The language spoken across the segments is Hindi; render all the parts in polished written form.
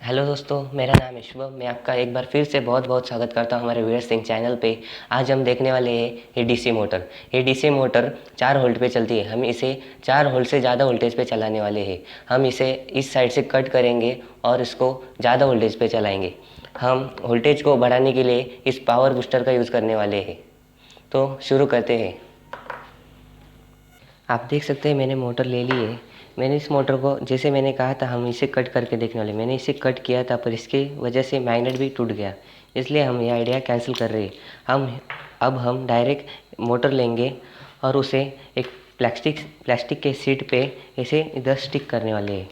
हेलो दोस्तों, मेरा नाम है शुभम। मैं आपका एक बार फिर से बहुत बहुत स्वागत करता हूं हमारे वीर सिंह चैनल पे। आज हम देखने वाले हैं ये डीसी मोटर। ये डीसी मोटर 4 वोल्ट पे चलती है। हम इसे 4 वोल्ट से ज़्यादा वोल्टेज पे चलाने वाले हैं। हम इसे इस साइड से कट करेंगे और इसको ज़्यादा वोल्टेज पे चलाएंगे। हम वोल्टेज को बढ़ाने के लिए इस पावर बूस्टर का यूज़ करने वाले हैं। तो शुरू करते हैं। आप देख सकते हैं मैंने मोटर ले ली है। मैंने इस मोटर को, जैसे मैंने कहा था, हम इसे कट करके देखने वाले। मैंने इसे कट किया था पर इसकी वजह से मैग्नेट भी टूट गया, इसलिए हम ये आइडिया कैंसिल कर रहे हैं। अब हम डायरेक्ट मोटर लेंगे और उसे एक प्लास्टिक के शीट पे ऐसे इधर स्टिक करने वाले हैं।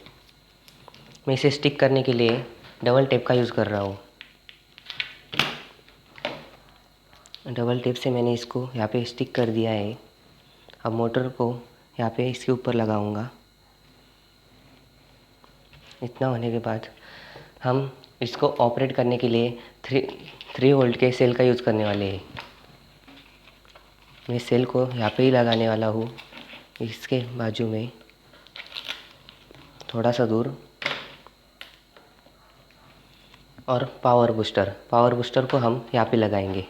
मैं इसे स्टिक करने के लिए डबल टेप का यूज़ कर रहा हूँ। डबल टेप से मैंने इसको यहाँ पे स्टिक कर दिया है। अब मोटर को यहाँ पे इसके ऊपर लगाऊंगा। इतना होने के बाद हम इसको ऑपरेट करने के लिए 3 वोल्ट के सेल का यूज़ करने वाले हैं। मैं सेल को यहाँ पे ही लगाने वाला हूँ, इसके बाजू में थोड़ा सा दूर। और पावर बूस्टर को हम यहाँ पे लगाएंगे।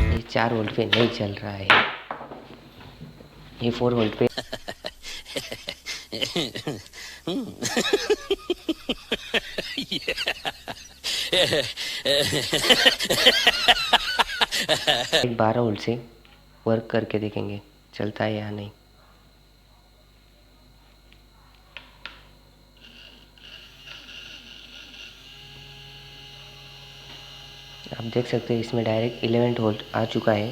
ये 4 वोल्ट पे नहीं चल रहा है, ये 4 वोल्ट पे। एक 12 वोल्ट से वर्क करके देखेंगे चलता है या नहीं। आप देख सकते हैं इसमें डायरेक्ट 11 वोल्ट आ चुका है।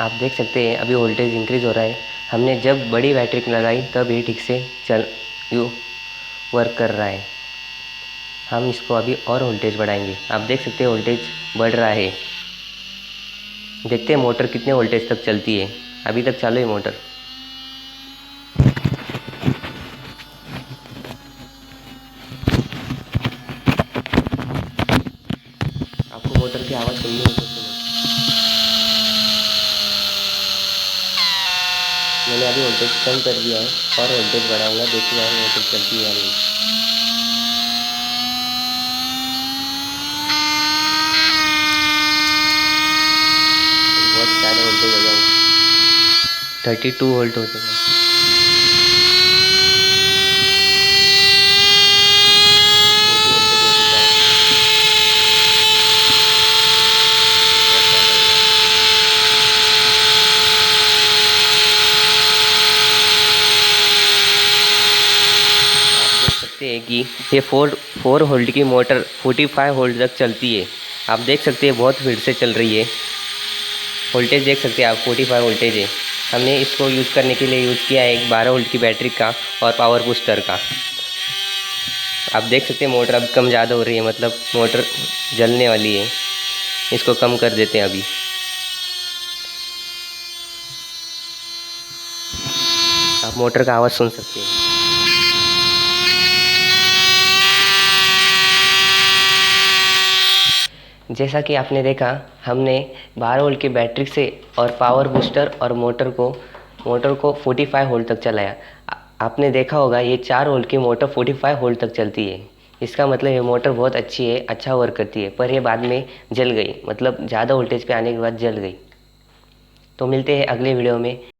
आप देख सकते हैं अभी वोल्टेज इंक्रीज़ हो रहा है। हमने जब बड़ी बैटरी लगाई तब ये ठीक से वर्क कर रहा है। हम इसको अभी और वोल्टेज बढ़ाएंगे। आप देख सकते हैं वोल्टेज बढ़ रहा है। देखते हैं मोटर कितने वोल्टेज तक चलती है। अभी तक चालू है मोटर। आपको मोटर की आवाज़ सुननी हो तो सुनो। मैंने अभी वोल्टेज कम कर दिया है और वोल्टेज बढ़ाऊंगा, देखिए मोटर चलती है या नहीं। बहुत ज़्यादा वोल्टेज हो जाएगा, 32 वोल्ट हो जाएगा। है कि ये 4 वोल्ट की मोटर 45 वोल्ट तक चलती है। आप देख सकते हैं बहुत स्पीड से चल रही है। वोल्टेज देख सकते हैं आप, 45 वोल्टेज है। हमने इसको यूज़ करने के लिए यूज़ किया है एक 12 वोल्ट की बैटरी का और पावर बूस्टर का। आप देख सकते हैं मोटर अब कम ज़्यादा हो रही है, मतलब मोटर जलने वाली है। इसको कम कर देते हैं अभी। आप मोटर का आवाज़ सुन सकते हैं। जैसा कि आपने देखा, हमने 12 वोल्ट की बैटरी से और पावर बूस्टर और मोटर को 45 वोल्ट तक चलाया। आपने देखा होगा ये 4 वोल्ट की मोटर 45 वोल्ट तक चलती है। इसका मतलब ये मोटर बहुत अच्छी है, अच्छा वर्क करती है। पर ये बाद में जल गई, मतलब ज़्यादा वोल्टेज पे आने के बाद जल गई। तो मिलते हैं अगले वीडियो में।